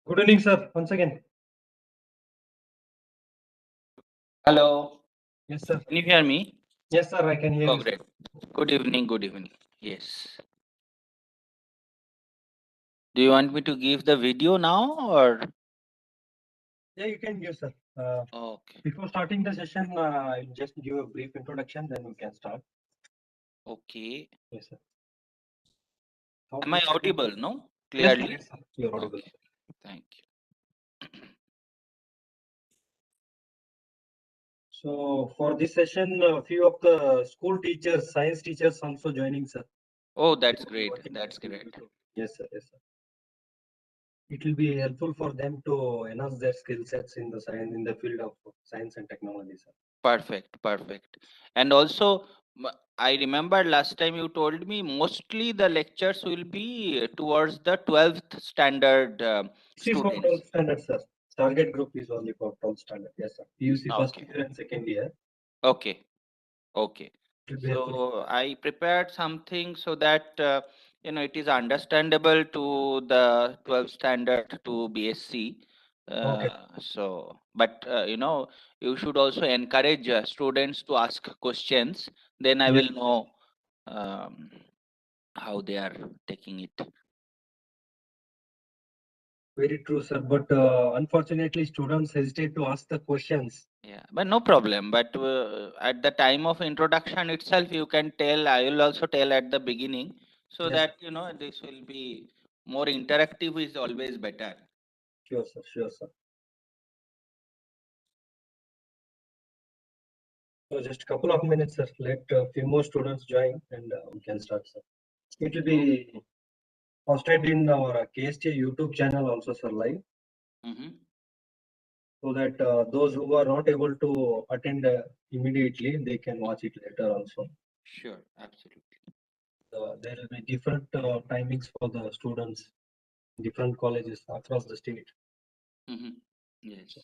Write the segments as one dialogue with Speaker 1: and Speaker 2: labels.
Speaker 1: Good evening, sir. Once again.
Speaker 2: Hello.
Speaker 1: Yes, sir.
Speaker 2: Can you hear me?
Speaker 1: Yes, sir. I can hear
Speaker 2: Oh,
Speaker 1: you.
Speaker 2: great. Good evening. Good evening. Yes. Do you want me to give the video now or?
Speaker 1: Yeah, you can give, sir.
Speaker 2: Okay.
Speaker 1: Before starting the session, I'll just give a brief introduction, then we can start.
Speaker 2: Okay.
Speaker 1: Yes, sir.
Speaker 2: Am I audible? No?
Speaker 1: Yes,
Speaker 2: Clearly?
Speaker 1: yes, sir. You're audible.
Speaker 2: Okay. Thank you.
Speaker 1: So, for this session, a few of the school teachers, science teachers also joining, sir.
Speaker 2: Oh, that's great. That's great.
Speaker 1: Yes, sir. Yes, sir. It will be helpful for them to enhance their skill sets in the science, in the field of science and technology, sir.
Speaker 2: Perfect. Perfect. And also, I remember last time you told me mostly the lectures will be towards the 12th standard
Speaker 1: This is for
Speaker 2: students.
Speaker 1: 12th standard, sir. Target group is only for 12th standard. Yes, sir. PUC first
Speaker 2: Okay.
Speaker 1: year and second year.
Speaker 2: Okay. Okay.
Speaker 1: Will be helpful.
Speaker 2: So I prepared something so that it is understandable to the 12th standard to BSc.
Speaker 1: Okay.
Speaker 2: So, but you should also encourage students to ask questions. Then I
Speaker 1: Yes.
Speaker 2: will know how they are taking it.
Speaker 1: Very true, sir. But unfortunately, students hesitate to ask the questions.
Speaker 2: Yeah, but no problem. But at the time of introduction itself, you can tell. I will also tell at the beginning, so
Speaker 1: Yes.
Speaker 2: that this will be more interactive. Is always better.
Speaker 1: Sure, sir. Sure, sir. So just a couple of minutes, sir. Let a few more students join, and we can start, sir. It will be posted in our KST YouTube channel also, sir, live. So that those who are not able to attend immediately, they can watch it later also.
Speaker 2: Sure, absolutely.
Speaker 1: There will be different timings for the students, different colleges across the state.
Speaker 2: Yes.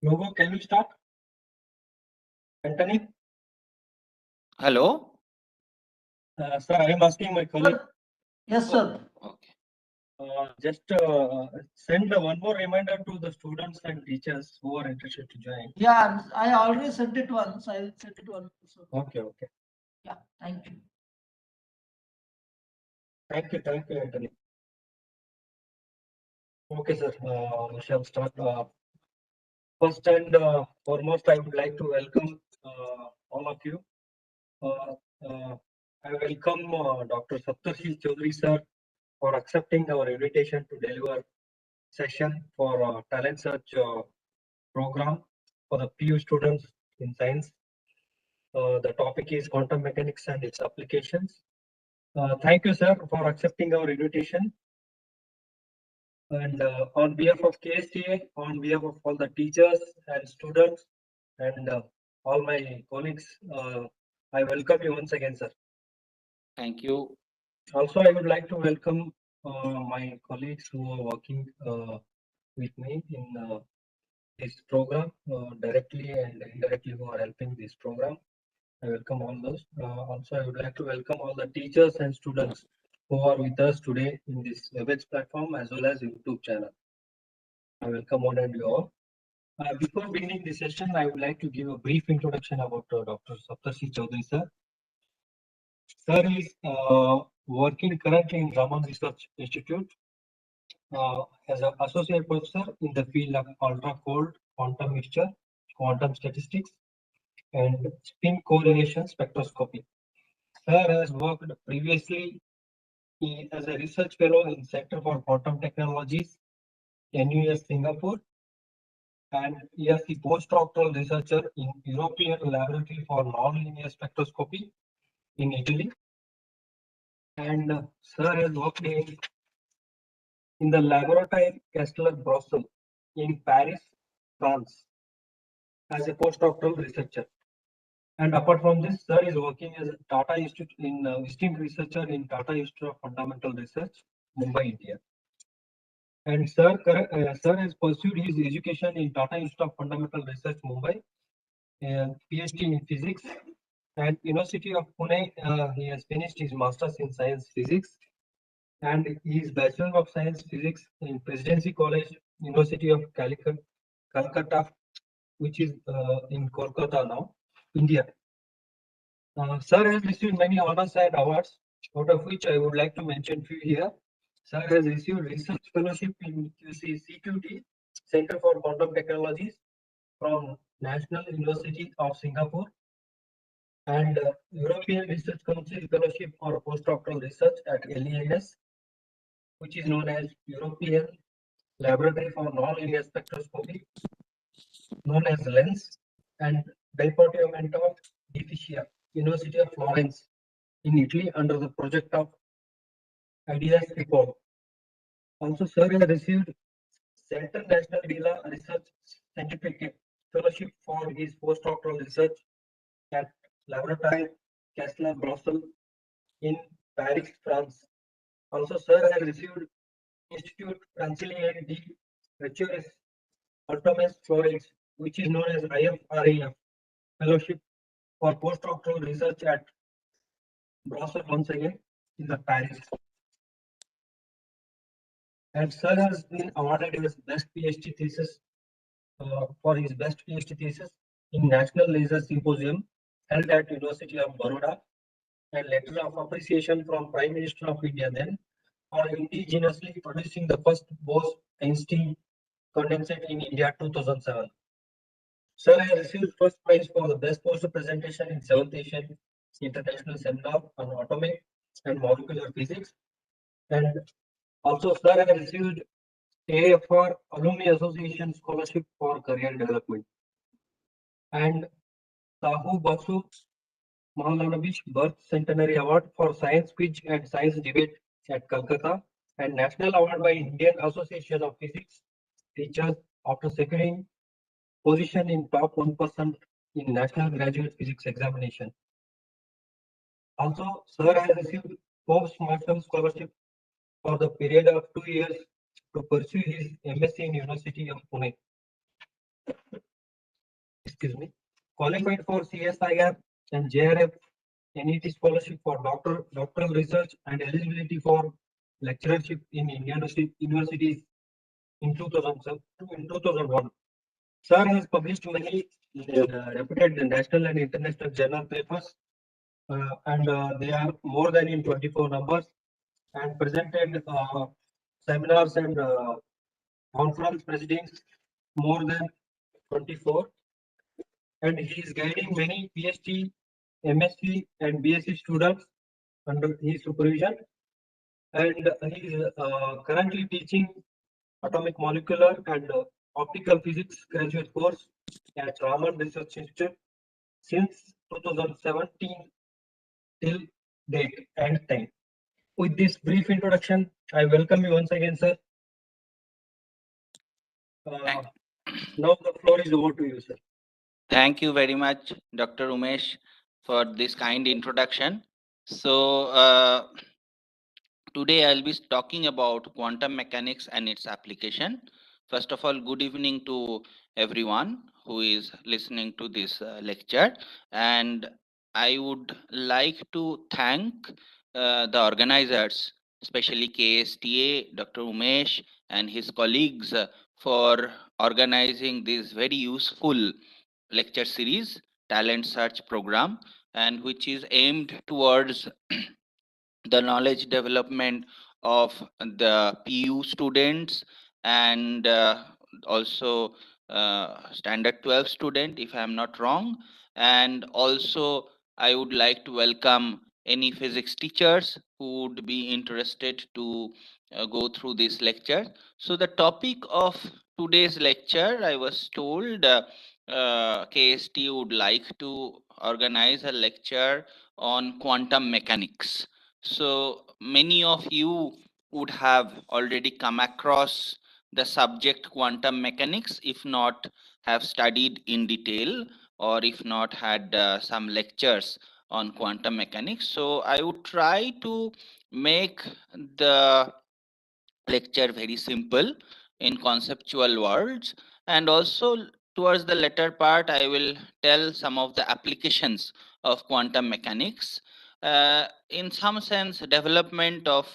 Speaker 1: Yogo, can we start? Anthony?
Speaker 2: Hello.
Speaker 1: Sir, I am asking my colleague.
Speaker 3: Yes, sir.
Speaker 2: Okay.
Speaker 1: Just send one more reminder to the students and teachers who are interested to join.
Speaker 3: Yeah, I already sent it once. I'll send it once.
Speaker 1: Okay, okay.
Speaker 3: Yeah, thank you.
Speaker 1: Thank you, Anthony. Okay, sir. We shall start. First and foremost, I would like to welcome all of you. I welcome Dr. Saptarishi Chaudhuri, sir, for accepting our invitation to deliver session for talent search program for the PU students in science. The topic is quantum mechanics and its applications. Thank you, sir, for accepting our invitation. And on behalf of KSTA, on behalf of all the teachers and students and all my colleagues, I welcome you once again, sir.
Speaker 2: Thank you.
Speaker 1: Also, I would like to welcome my colleagues who are working with me in this program, directly and indirectly who are helping this program. I welcome all those. Also, I would like to welcome all the teachers and students who are with us today in this WebEx platform as well as YouTube channel. I welcome all and you all. Before beginning the session, I would like to give a brief introduction about Dr. Saptarishi Chaudhuri, sir. Sir is working currently in Raman Research Institute as an associate professor in the field of ultra-cold quantum mixture, quantum statistics, and spin correlation spectroscopy. Sir has worked previously as a research fellow in Center for Quantum Technologies, NUS Singapore, and he is the postdoctoral researcher in European Laboratory for Nonlinear Spectroscopy in Italy. And Sir has worked in the Laboratoire Castler-Brossel in Paris, France, as a postdoctoral researcher. And apart from this, Sir is working as a Tata Institute in visiting researcher in Tata Institute of Fundamental Research, Mumbai, India. And Sir has pursued his education in Tata Institute of Fundamental Research, Mumbai, PhD in physics, and University of Pune. He has finished his Masters in Science Physics, and his Bachelor of Science Physics in Presidency College, University of Calcutta, which is in Kolkata now, India. Sir has received many honors and awards, out of which I would like to mention few here. Sir has received research fellowship in CQT, Center for Quantum Technologies, from National University of Singapore, and European Research Council Fellowship for Postdoctoral Research at LENS, which is known as European Laboratory for Nonlinear Spectroscopy, known as LENS, and Dipartimento di Fisica, University of Florence in Italy, under the project of Ideas Report. Also, Sir has received Central National Villa Research Scientific Fellowship for his postdoctoral research at Laboratoire Castler-Brossel in Paris, France. Also, Sir has received Institute Francilien de Recherche Atomes Florence, which is known as IFRAF Fellowship for postdoctoral research at Brussels once again in the Paris. And Sir has been awarded his best PhD thesis for his best PhD thesis in National Laser Symposium held at University of Baroda, and letter of appreciation from Prime Minister of India then for indigenously producing the first Bose-Einstein condensate in India 2007. Sir has received first prize for the best poster presentation in 7th Asian International Seminar on Atomic and Molecular Physics, and also Sir has received AFR Alumni Association Scholarship for Career Development, and Sahu Basu Mahalanabish Birth Centenary Award for Science Quiz and Science Debate at Calcutta, and National Award by Indian Association of Physics Teachers after securing position in top 1% in National Graduate Physics Examination. Also, Sir has received Forbes Marshall Scholarship for the period of 2 years to pursue his MSc in University of Pune. Excuse me. Qualified for CSIR and JRF NET scholarship for doctoral research and eligibility for lecturership in Indian universities in 2001. Sir has published many reputed national and international journal papers, and they are more than in 24 numbers, and presented seminars and conference proceedings more than 24, and he is guiding many PhD, MSc, and BSc students under his supervision, and he is currently teaching atomic molecular and optical physics graduate course at Raman Research Institute since 2017 till date and time. With this brief introduction, I welcome you once again, sir. Now the floor is over to you, sir.
Speaker 2: Thank you very much, Dr. Umesh, for this kind introduction. So, today I'll be talking about quantum mechanics and its application. First of all, good evening to everyone who is listening to this lecture. And I would like to thank the organizers, especially KSTA, Dr. Umesh, and his colleagues for organizing this very useful lecture series, Talent Search Program, and which is aimed towards the knowledge development of the PU students and also standard 12 student, if I am not wrong. And also I would like to welcome any physics teachers who would be interested to go through this lecture. So the topic of today's lecture, I was told KST would like to organize a lecture on quantum mechanics. So many of you would have already come across the subject quantum mechanics, if not have studied in detail, or if not had some lectures on quantum mechanics. So I would try to make the lecture very simple in conceptual words, and also towards the latter part I will tell some of the applications of quantum mechanics, in some sense development of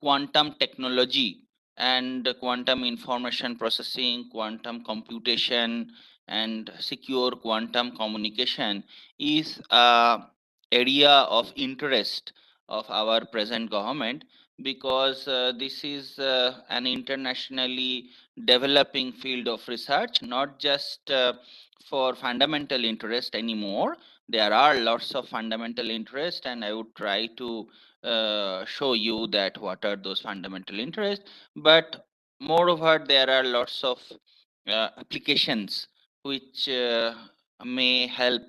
Speaker 2: quantum technology and quantum information processing, quantum computation, and secure quantum communication is a area of interest of our present government, because this is an internationally developing field of research, not just for fundamental interest anymore. There are lots of fundamental interest, and I would try to show you that what are those fundamental interests. But moreover, there are lots of applications which may help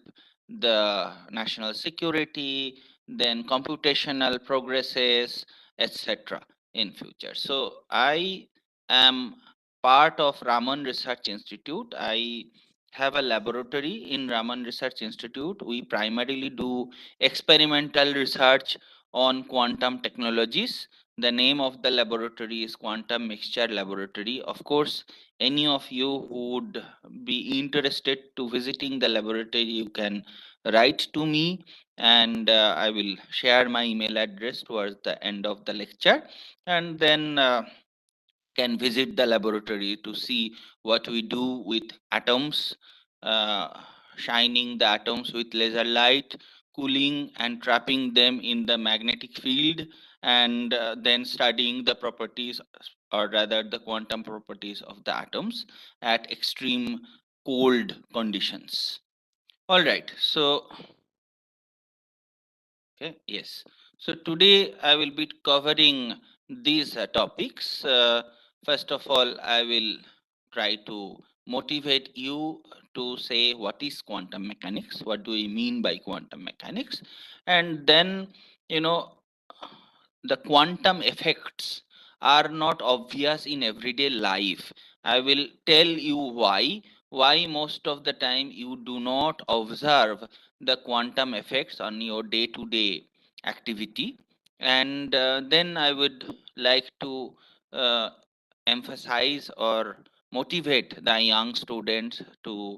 Speaker 2: the national security, then computational progresses, etc. in future. So I am part of Raman Research Institute. I have a laboratory in Raman Research Institute. We primarily do experimental research on quantum technologies. The name of the laboratory is Quantum Mixture Laboratory. Of course, any of you who would be interested to visiting the laboratory, you can write to me, and I will share my email address towards the end of the lecture, and then can visit the laboratory to see what we do with atoms, uh, shining the atoms with laser light, cooling and trapping them in the magnetic field, and then studying the properties, or rather the quantum properties of the atoms at extreme cold conditions. All right, so okay, yes. So today I will be covering these topics. First of all, I will try to motivate you to say what is quantum mechanics, what do we mean by quantum mechanics, and then, you know, the quantum effects are not obvious in everyday life. I will tell you why most of the time you do not observe the quantum effects on your day to day activity. And then I would like to uh, emphasize or motivate the young students uh,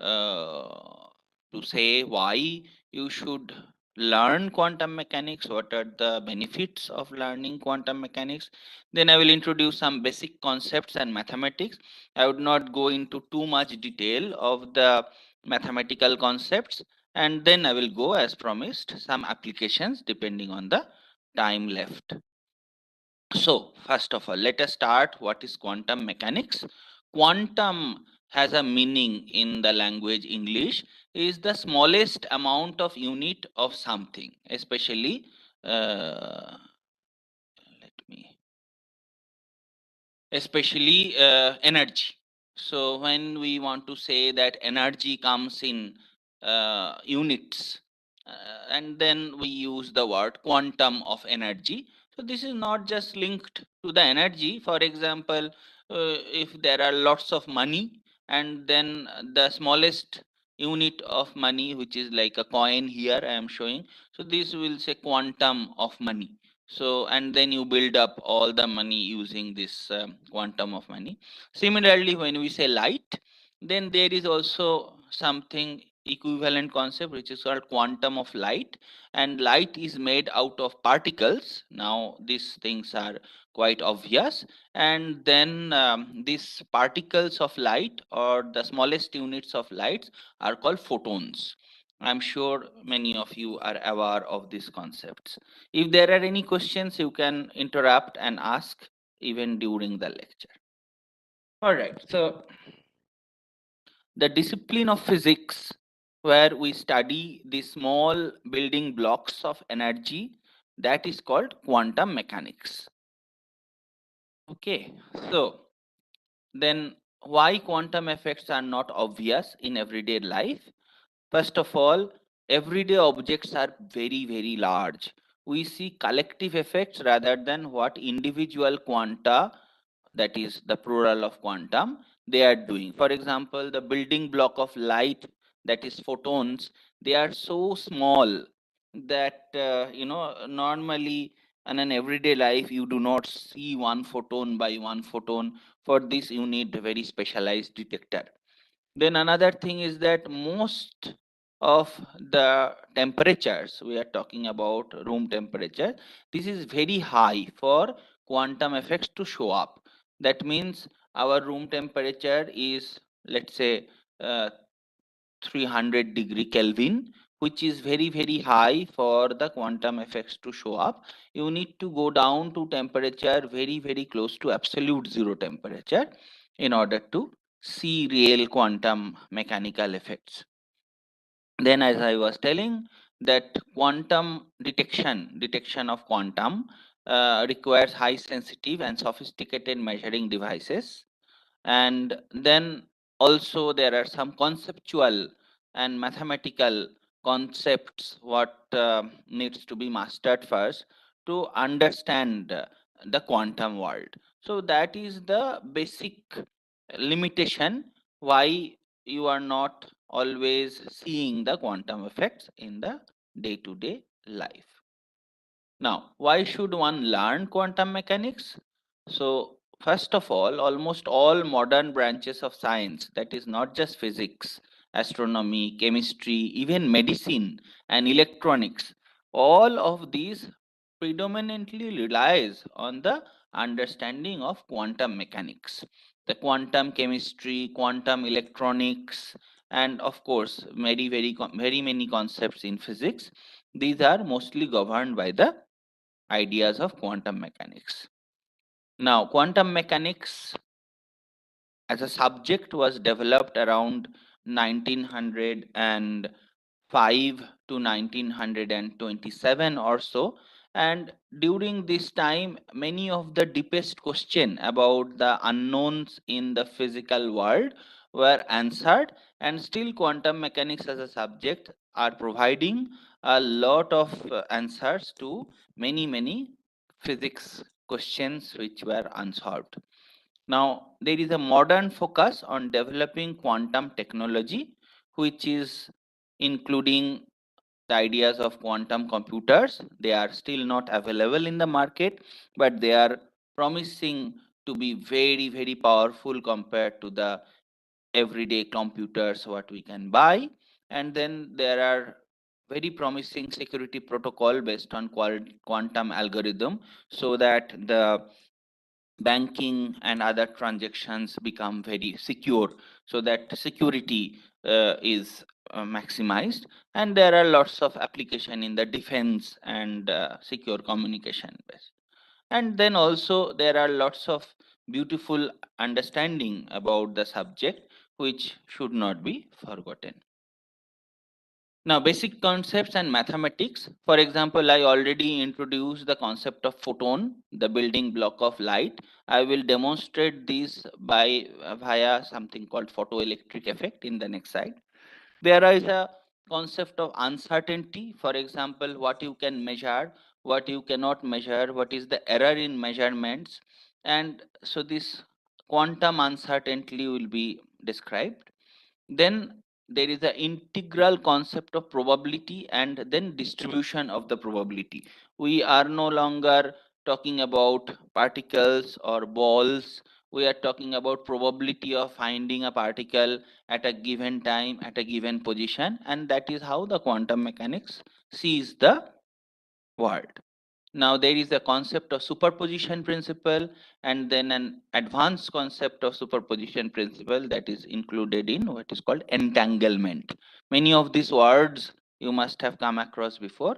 Speaker 2: to say why you should learn quantum mechanics, what are the benefits of learning quantum mechanics. Then I will introduce some basic concepts and mathematics. I would not go into too much detail of the mathematical concepts, and then I will go, as promised, some applications depending on the time left. So first of all, let us start. What is quantum mechanics? Quantum has a meaning in the language English, is the smallest amount of unit of something, especially let me energy. So when we want to say that energy comes in units, and then we use the word quantum of energy. So this is not just linked to the energy. For example, if there are lots of money, and then the smallest unit of money, which is like a coin here I am showing, so this will say quantum of money. So and then you build up all the money using this quantum of money. Similarly, when we say light, then there is also something equivalent concept which is called quantum of light, and light is made out of particles. Now these things are quite obvious, and then these particles of light, or the smallest units of light, are called photons. I'm sure many of you are aware of these concepts. If there are any questions, you can interrupt and ask even during the lecture. All right, so the discipline of physics, where we study the small building blocks of energy, that is called quantum mechanics. Okay, so then why quantum effects are not obvious in everyday life? First of all, everyday objects are very, very large. We see collective effects rather than what individual quanta, that is the plural of quantum, they are doing. For example, the building block of light, that is photons, they are so small that normally in an everyday life you do not see one photon by one photon. For this you need a very specialized detector. Then another thing is that most of the temperatures, we are talking about room temperature, this is very high for quantum effects to show up. That means our room temperature is, let's say, 300 degree Kelvin, which is very, very high for the quantum effects to show up. You need to go down to temperature very, very close to absolute zero temperature in order to see real quantum mechanical effects. Then, as I was telling, that quantum detection of quantum requires high sensitive and sophisticated measuring devices. And then also there are some conceptual and mathematical concepts what needs to be mastered first to understand the quantum world. So that is the basic limitation why you are not always seeing the quantum effects in the day to day life. Now, why should one learn quantum mechanics? So, first of almost all modern branches of science, that is not just physics, astronomy, chemistry, even medicine and electronics, all of these predominantly relies on the understanding of quantum mechanics. The quantum chemistry, quantum electronics, and of course, very many concepts in physics, these are mostly governed by the ideas of quantum mechanics. Now, quantum mechanics as a subject was developed around 1905 to 1927 or so. And during this time, many of the deepest questions about the unknowns in the physical world were answered, and still quantum mechanics as a subject are providing a lot of answers to many physics questions which were unsolved. Now, there is a modern focus on developing quantum technology, which is including the ideas of quantum computers. They are still not available in the market, but they are promising to be very, very powerful compared to the everyday computers what we can buy. And then there are very promising security protocol based on quantum algorithm, so that the banking and other transactions become very secure, so that security is maximized. And there are lots of application in the defense and secure communication base. And then also there are lots of beautiful understanding about the subject which should not be forgotten. Now, basic concepts and mathematics. For example, I already introduced the concept of photon, the building block of light. I will demonstrate this by via something called photoelectric effect in the next slide. There is a concept of uncertainty. For example, what you can measure, what you cannot measure, what is the error in measurements. And so this quantum uncertainty will be described. Then there is the integral concept of probability and then distribution of the probability. We are no longer talking about particles or balls. We are talking about probability of finding a particle at a given time at a given position, and that is how the quantum mechanics sees the world. Now there is a concept of superposition principle, and then an advanced concept of superposition principle that is included in what is called entanglement. Many of these words you must have come across before.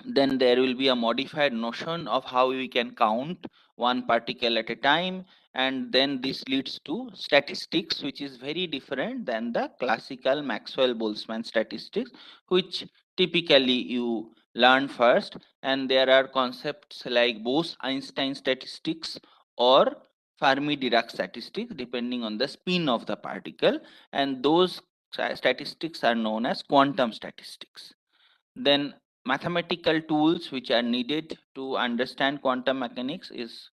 Speaker 2: Then there will be a modified notion of how we can count one particle at a time, and then this leads to statistics, which is very different than the classical Maxwell-Boltzmann statistics, which typically you learn first, and there are concepts like Bose-Einstein statistics or Fermi-Dirac statistics depending on the spin of the particle, and those statistics are known as quantum statistics. Then mathematical tools which are needed to understand quantum mechanics is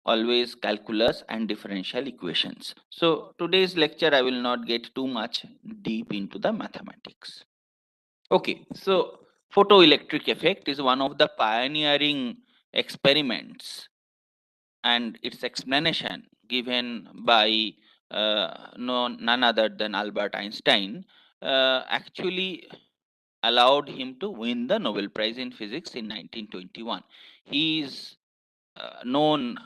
Speaker 2: always calculus and differential equations. So today's lecture I will not get too much deep into the mathematics. Okay, so photoelectric effect is one of the pioneering experiments, and its explanation given by none other than Albert Einstein actually allowed him to win the Nobel Prize in Physics in 1921. He is known,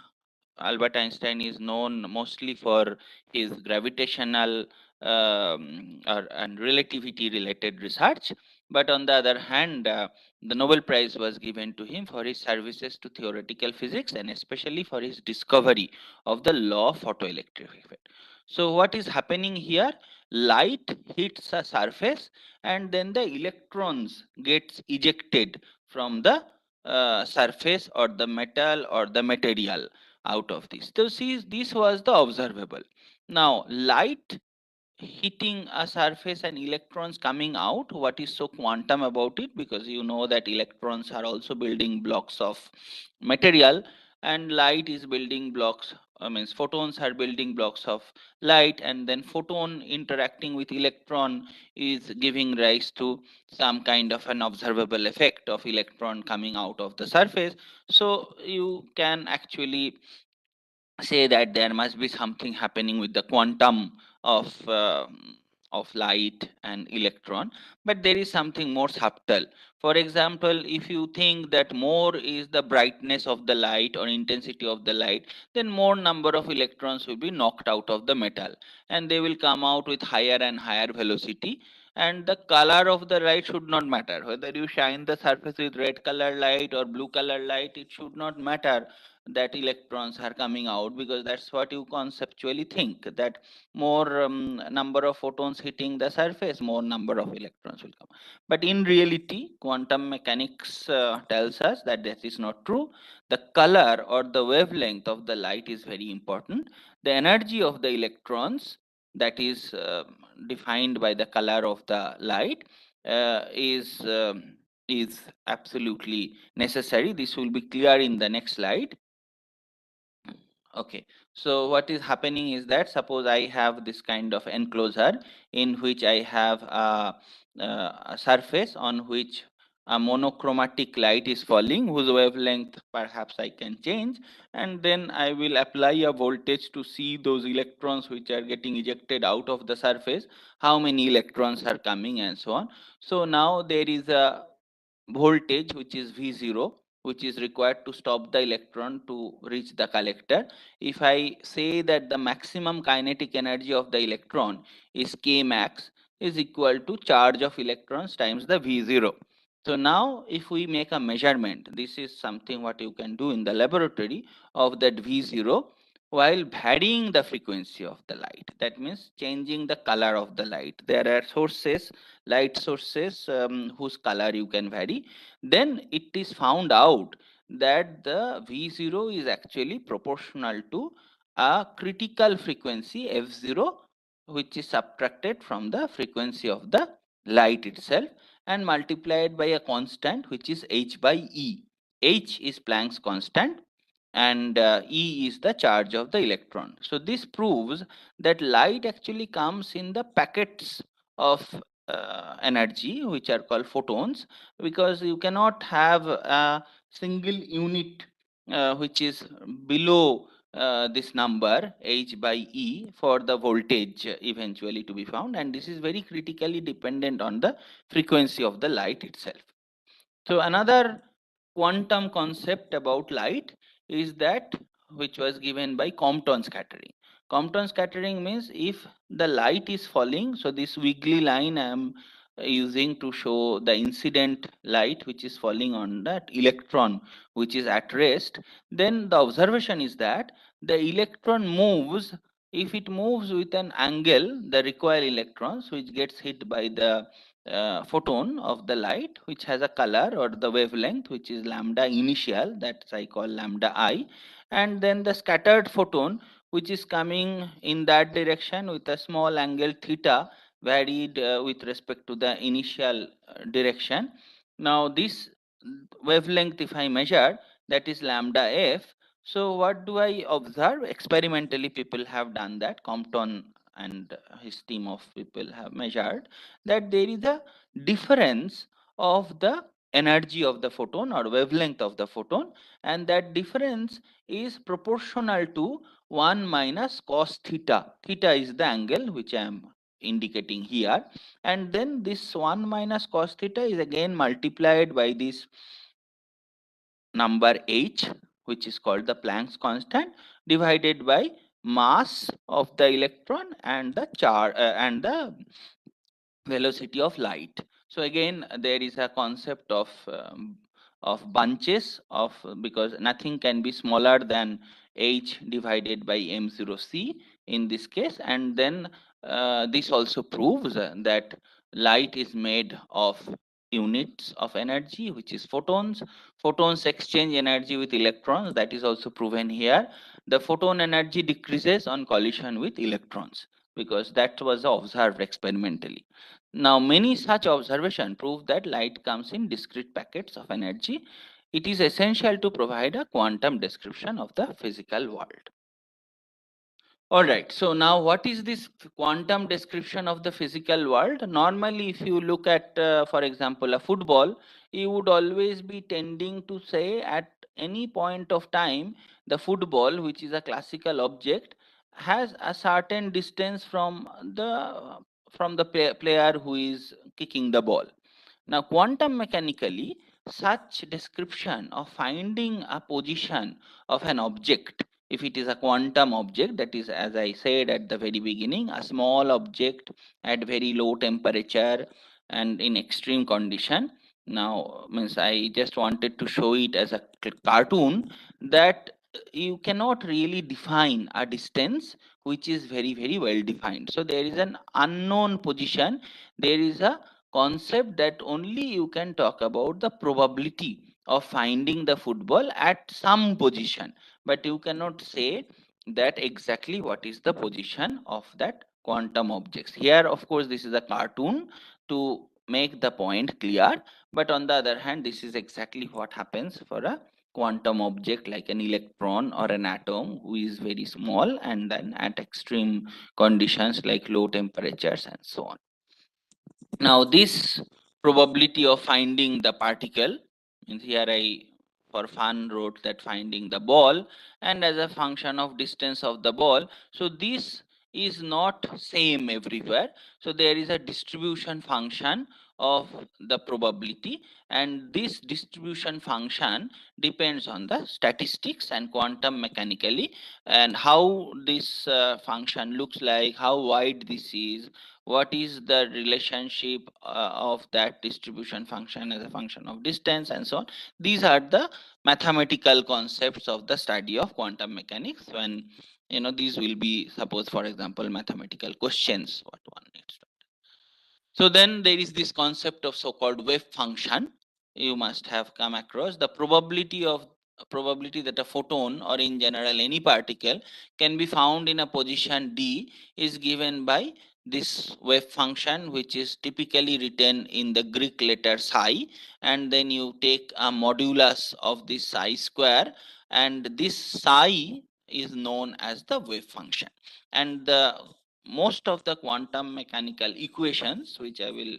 Speaker 2: Albert Einstein is known mostly for his gravitational and relativity related research. But on the other hand, the Nobel Prize was given to him for his services to theoretical physics and especially for his discovery of the law of photoelectric effect. So what is happening here? Light hits a surface and then the electrons gets ejected from the surface or the metal or the material out of this. So see, this was the observable. Now light hitting a surface and electrons coming out, what is so quantum about it? Because you know that electrons are also building blocks of material, and light is building blocks, means photons are building blocks of light, and then photon interacting with electron is giving rise to some kind of an observable effect of electron coming out of the surface. So you can actually say that there must be something happening with the quantum of light and electron, but there is something more subtle. For example, if you think that more is the brightness of the light or intensity of the light, then more number of electrons will be knocked out of the metal and they will come out with higher and higher velocity. And the color of the light should not matter whether you shine the surface with red color light or blue color light. It should not matter that electrons are coming out, because that's what you conceptually think, that more number of photons hitting the surface, more number of electrons will come. But in reality, quantum mechanics tells us that that is not true. The color or the wavelength of the light is very important. The energy of the electrons, that is defined by the color of the light, is absolutely necessary. This will be clear in the next slide. Okay, so what is happening is that suppose I have this kind of enclosure in which I have a surface on which a monochromatic light is falling, whose wavelength perhaps I can change, and then I will apply a voltage to see those electrons which are getting ejected out of the surface, how many electrons are coming and so on. So now there is a voltage which is V0, which is required to stop the electron to reach the collector. If I say that the maximum kinetic energy of the electron is K max, is equal to charge of electrons times the V0. So now if we make a measurement, this is something what you can do in the laboratory, of that V0 while varying the frequency of the light. That means changing the color of the light. There are sources, light sources, whose color you can vary. Then it is found out that the V0 is actually proportional to a critical frequency F0, which is subtracted from the frequency of the light itself and multiplied by a constant which is h by E. H is Planck's constant and E is the charge of the electron. So this proves that light actually comes in the packets of energy which are called photons, because you cannot have a single unit which is below this number h by E for the voltage eventually to be found, and this is very critically dependent on the frequency of the light itself. So another quantum concept about light is that which was given by Compton scattering. Compton scattering means if the light is falling, so this wiggly line I am using to show the incident light which is falling on that electron which is at rest, then the observation is that the electron moves. If it moves with an angle, the recoil electrons which gets hit by the photon of the light which has a color or the wavelength which is lambda initial, that I call lambda I, and then the scattered photon which is coming in that direction with a small angle theta varied with respect to the initial direction. Now this wavelength if I measure, that is lambda f. So what do I observe? Experimentally people have done that. Compton and his team of people have measured that there is a difference of the energy of the photon or wavelength of the photon, and that difference is proportional to 1 minus cos theta. Theta is the angle which I am indicating here, and then this 1 minus cos theta is again multiplied by this number h, which is called the Planck's constant, divided by mass of the electron and the charge and the velocity of light. So again there is a concept of bunches of, because nothing can be smaller than h divided by m0c in this case, and then this also proves that light is made of units of energy which is photons. Photons exchange energy with electrons, that is also proven here. The photon energy decreases on collision with electrons because that was observed experimentally. Now, many such observations prove that light comes in discrete packets of energy. It is essential to provide a quantum description of the physical world. All right, so now what is this quantum description of the physical world? Normally, if you look at, for example, a football, you would always be tending to say at any point of time, the football, which is a classical object, has a certain distance from the player who is kicking the ball. Now, quantum mechanically, such description of finding a position of an object, if it is a quantum object, that is, as I said at the very beginning, a small object at very low temperature and in extreme condition. Now, means I just wanted to show it as a cartoon that you cannot really define a distance which is very, very well defined. So there is an unknown position. There is a concept that only you can talk about the probability of finding the football at some position, but you cannot say that exactly what is the position of that quantum objects. Here, of course, this is a cartoon to make the point clear, but on the other hand, this is exactly what happens for a quantum object like an electron or an atom who is very small and then at extreme conditions like low temperatures and so on. Now this probability of finding the particle, means here I for fun wrote that finding the ball, and as a function of distance of the ball. So this is not same everywhere. So there is a distribution function of the probability, and this distribution function depends on the statistics and quantum mechanically, and how this function looks like, how wide this is, what is the relationship of that distribution function as a function of distance and so on. These are the mathematical concepts of the study of quantum mechanics, when these will be, suppose for example, mathematical questions what one needs to. So then there is this concept of so-called wave function. You must have come across the probability that a photon, or in general any particle, can be found in a position D is given by this wave function, which is typically written in the Greek letter psi, and then you take a modulus of this psi square, and this psi is known as the wave function. And the most of the quantum mechanical equations, which I will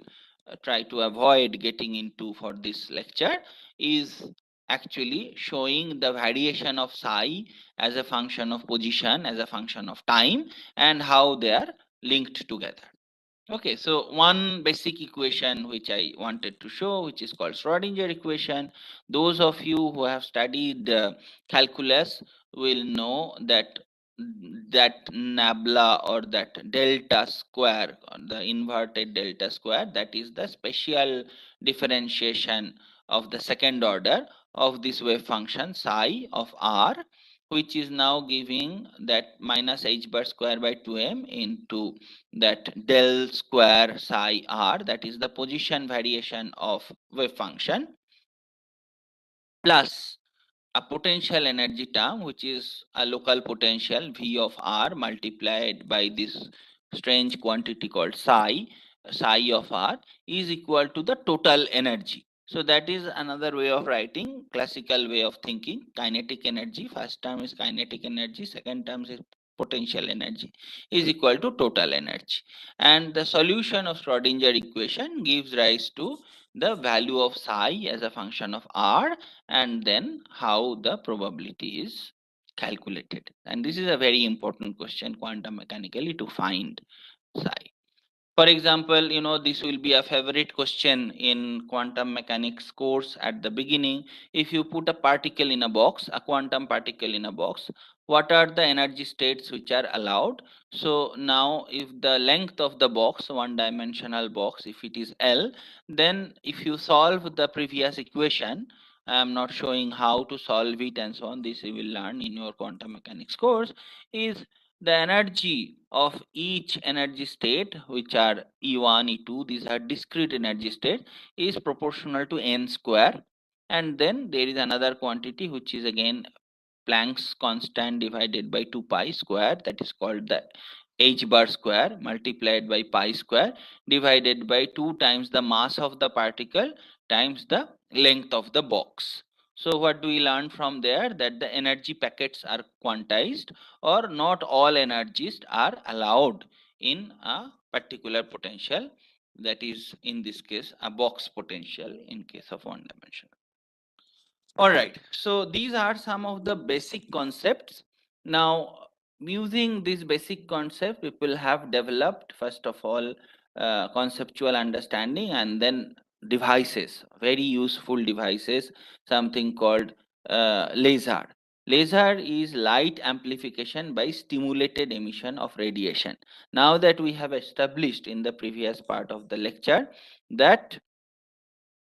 Speaker 2: try to avoid getting into for this lecture, is actually showing the variation of psi as a function of position, as a function of time, and how they are linked together. Okay, so one basic equation which I wanted to show, which is called Schrodinger equation. Those of you who have studied calculus will know that nabla or that delta square, or the inverted delta square, that is the special differentiation of the second order of this wave function psi of r, which is now giving that minus h bar square by 2m into that del square psi r, that is the position variation of wave function, plus a potential energy term which is a local potential V of r multiplied by this strange quantity called psi of r is equal to the total energy. So that is another way of writing, classical way of thinking. Kinetic energy, first term is kinetic energy, second term is potential energy, is equal to total energy. And the solution of Schrodinger equation gives rise to the value of psi as a function of r, and then how the probability is calculated. And this is a very important question quantum mechanically, to find psi. For example, this will be a favorite question in quantum mechanics course at the beginning. If you put a particle in a box, a quantum particle in a box, what are the energy states which are allowed? So now if the length of the box, one dimensional box, if it is L, then if you solve the previous equation, I am not showing how to solve it and so on, this you will learn in your quantum mechanics course, is the energy of each energy state, which are E1, E2, these are discrete energy state, is proportional to n square. And then there is another quantity which is again Planck's constant divided by 2 pi square, that is called the h bar square multiplied by pi square divided by 2 times the mass of the particle times the length of the box. So what do we learn from there? That the energy packets are quantized, or not all energies are allowed in a particular potential, that is in this case a box potential in case of one dimension. All right, so these are some of the basic concepts. Now, using this basic concept, people have developed, first of all, conceptual understanding, and then devices, very useful devices, something called laser. Laser is light amplification by stimulated emission of radiation. Now that we have established in the previous part of the lecture that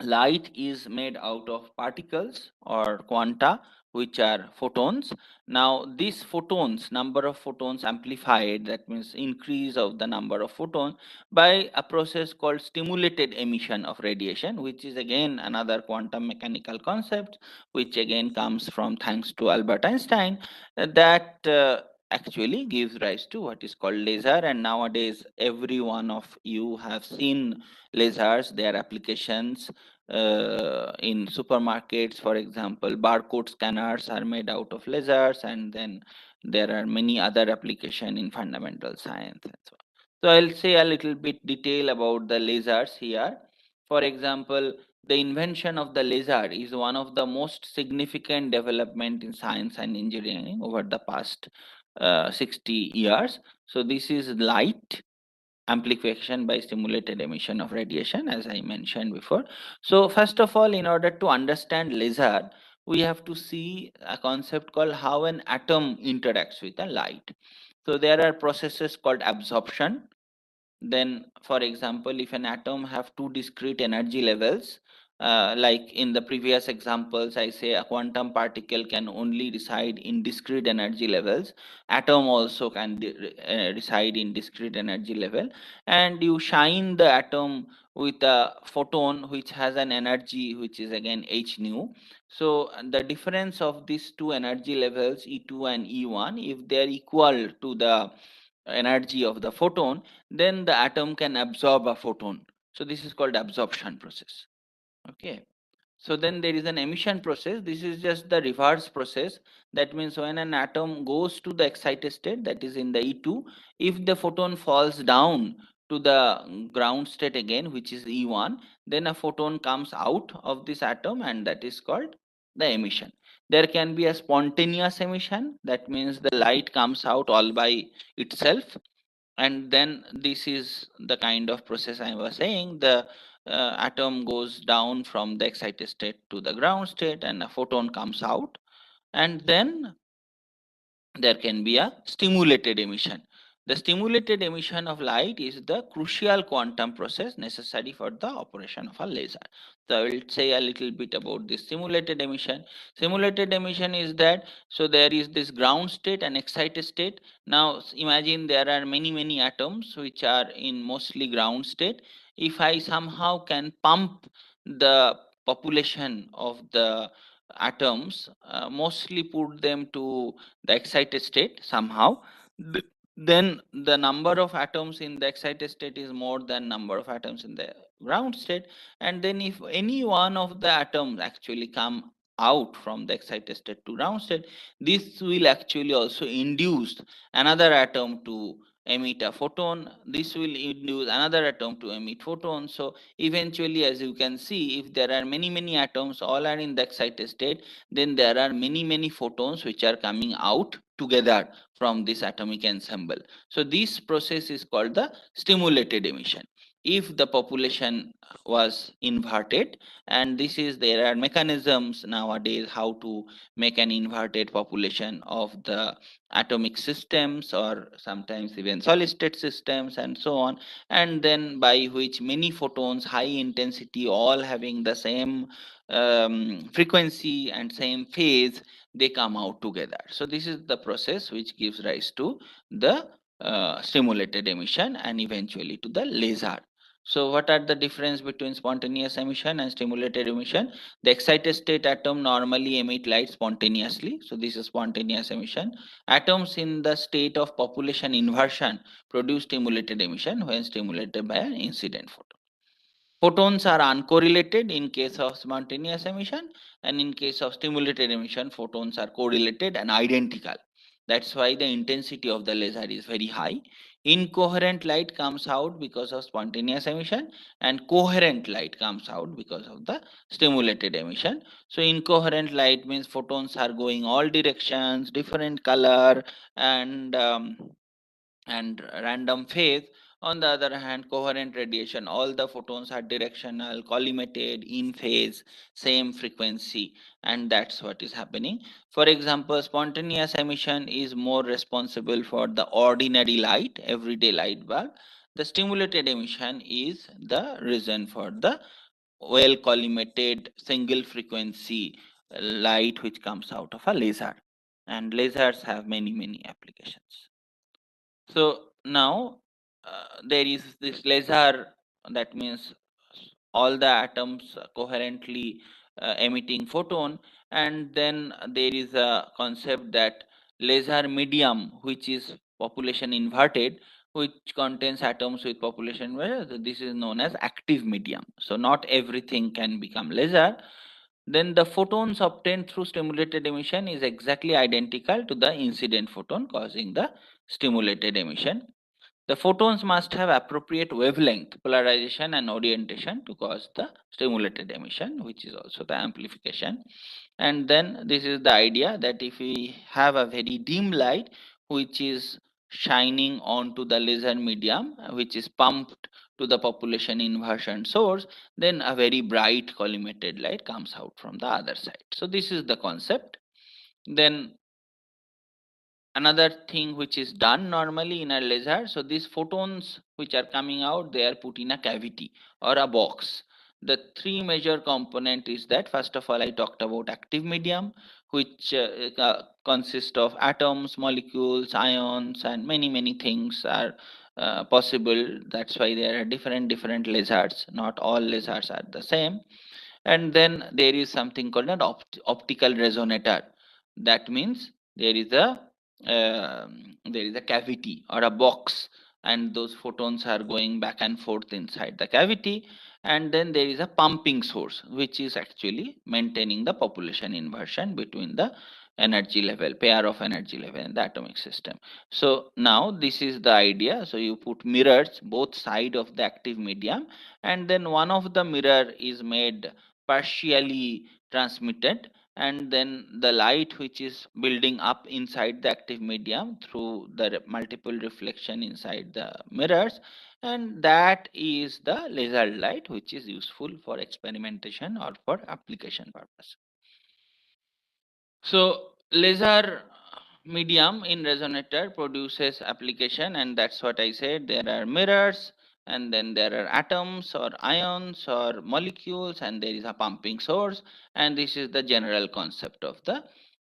Speaker 2: light is made out of particles or quanta, which are photons. Now these photons, number of photons amplified, that means increase of the number of photons by a process called stimulated emission of radiation, which is again another quantum mechanical concept, which again comes from thanks to Albert Einstein, that actually gives rise to what is called laser. And nowadays every one of you have seen lasers, their applications in supermarkets. For example, barcode scanners are made out of lasers, and then there are many other applications in fundamental science and so on. So I'll say a little bit detail about the lasers here. For example, the invention of the laser is one of the most significant development in science and engineering over the past 60 years. So this is light amplification by stimulated emission of radiation, as I mentioned before. So first of all, in order to understand laser, we have to see a concept called how an atom interacts with the light. So there are processes called absorption. Then, for example, if an atom have two discrete energy levels, like in the previous examples, I say a quantum particle can only reside in discrete energy levels. Atom also can reside in discrete energy level, and you shine the atom with a photon which has an energy which is again h nu. So the difference of these two energy levels, E2 and E1, if they are equal to the energy of the photon, then the atom can absorb a photon. So this is called absorption process. Okay. So then there is an emission process. This is just the reverse process. That means when an atom goes to the excited state, that is in the E2, if the photon falls down to the ground state again, which is E1, then a photon comes out of this atom, and that is called the emission. There can be a spontaneous emission. That means the light comes out all by itself. and then this is the kind of process I was saying. The atom goes down from the excited state to the ground state, and a photon comes out, and then there can be a stimulated emission. The stimulated emission of light is the crucial quantum process necessary for the operation of a laser. So I will say a little bit about this stimulated emission. Stimulated emission is that, so there is this ground state and excited state. Now imagine there are many atoms which are in mostly ground state. If I somehow can pump the population of the atoms, mostly put them to the excited state somehow, then the number of atoms in the excited state is more than number of atoms in the ground state. And then if any one of the atoms actually come out from the excited state to ground state, this will actually also induce another atom to emit a photon. This will induce another atom to emit photon. So eventually, as you can see, if there are many atoms all are in the excited state, then there are many photons which are coming out together from this atomic ensemble. So this process is called the stimulated emission. If the population was inverted, and this is, there are mechanisms nowadays how to make an inverted population of the atomic systems, or sometimes even solid state systems and so on, and then by which many photons high intensity all having the same frequency and same phase, they come out together. So this is the process which gives rise to the stimulated emission and eventually to the laser. So what are the difference between spontaneous emission and stimulated emission? The excited state atom normally emit light spontaneously, so this is spontaneous emission. Atoms in the state of population inversion produce stimulated emission when stimulated by an incident photon. Photons are uncorrelated in case of spontaneous emission, and in case of stimulated emission, photons are correlated and identical. That's why the intensity of the laser is very high. Incoherent light comes out because of spontaneous emission, and coherent light comes out because of the stimulated emission. So incoherent light means photons are going all directions, different color, and random phase. On the other hand, coherent radiation, all the photons are directional, collimated, in phase, same frequency, and that's what is happening. For example, spontaneous emission is more responsible for the ordinary light, everyday light bulb. The stimulated emission is the reason for the well collimated single frequency light which comes out of a laser. And lasers have many applications. So now there is this laser, that means all the atoms coherently emitting photon, and then there is a concept that laser medium which is population inverted, which contains atoms with population inverted. This is known as active medium. So not everything can become laser. Then the photons obtained through stimulated emission is exactly identical to the incident photon causing the stimulated emission. The photons must have appropriate wavelength, polarization, and orientation to cause the stimulated emission, which is also the amplification. And then this is the idea that if we have a very dim light which is shining onto the laser medium, which is pumped to the population inversion source, then a very bright collimated light comes out from the other side. So this is the concept. Then another thing which is done normally in a laser, so these photons which are coming out, they are put in a cavity or a box. The three major component is that, first of all, I talked about active medium, which consist of atoms, molecules, ions, and many things are possible. That's why there are different lasers. Not all lasers are the same. And then there is something called an optical resonator. That means there is a cavity or a box, and those photons are going back and forth inside the cavity. And then there is a pumping source which is actually maintaining the population inversion between the energy level, pair of energy level in the atomic system. So now this is the idea. So you put mirrors both side of the active medium, and then one of the mirror is made partially transmitted, and then the light which is building up inside the active medium through the multiple reflection inside the mirrors, and that is the laser light which is useful for experimentation or for application purpose. So laser medium in resonator produces application, and that's what I said. There are mirrors, and then there are atoms or ions or molecules, and there is a pumping source, and this is the general concept of the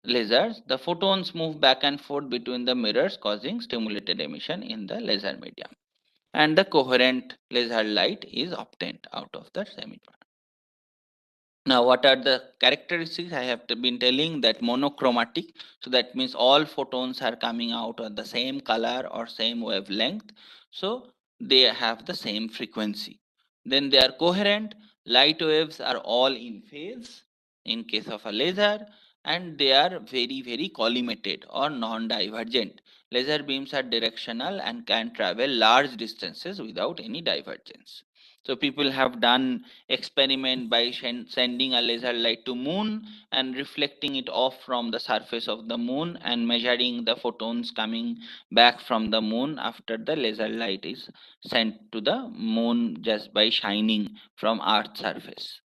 Speaker 2: lasers. The photons move back and forth between the mirrors, causing stimulated emission in the laser medium, and the coherent laser light is obtained out of the semiconductor. Now, what are the characteristics? I have been telling that monochromatic. So that means all photons are coming out of the same color or same wavelength. So they have the same frequency. Then they are coherent. Light waves are all in phase in case of a laser, and they are very collimated or non-divergent. Laser beams are directional and can travel large distances without any divergence. So people have done experiment by sending a laser light to moon and reflecting it off from the surface of the moon and measuring the photons coming back from the moon after the laser light is sent to the moon just by shining from earth's surface.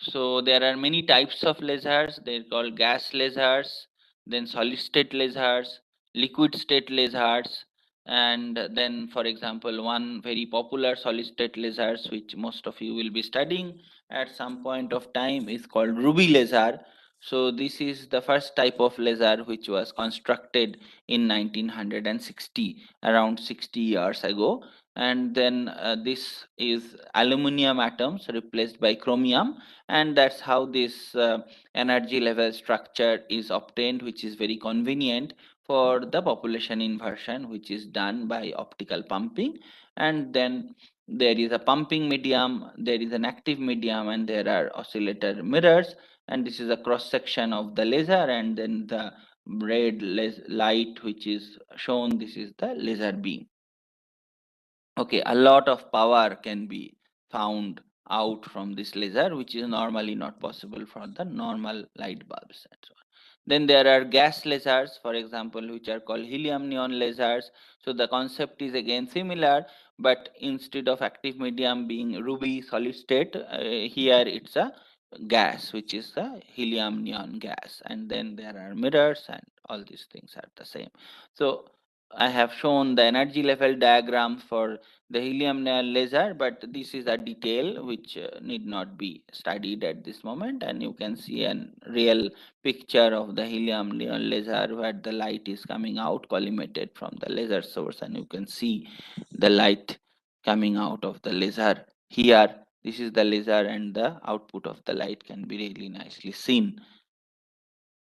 Speaker 2: So there are many types of lasers. They're called gas lasers, then solid state lasers, liquid state lasers, and then, for example, one very popular solid state lasers which most of you will be studying at some point of time is called ruby laser. So this is the first type of laser which was constructed in 1960, around 60 years ago, and then this is aluminum atoms replaced by chromium, and that's how this energy level structure is obtained, which is very convenient for the population inversion which is done by optical pumping. And then there is a pumping medium, there is an active medium, and there are oscillator mirrors, and this is a cross section of the laser, and then the red light which is shown, this is the laser beam. Okay, a lot of power can be found out from this laser, which is normally not possible for the normal light bulbs and so on. Then there are gas lasers, for example, which are called helium neon lasers. So the concept is again similar, but instead of active medium being ruby solid state, here it's a gas, which is the helium neon gas. And then there are mirrors, and all these things are the same. So I have shown the energy level diagram for the helium neon laser, but this is a detail which need not be studied at this moment, and you can see a real picture of the helium neon laser where the light is coming out collimated from the laser source, and you can see the light coming out of the laser here. This is the laser, and the output of the light can be really nicely seen.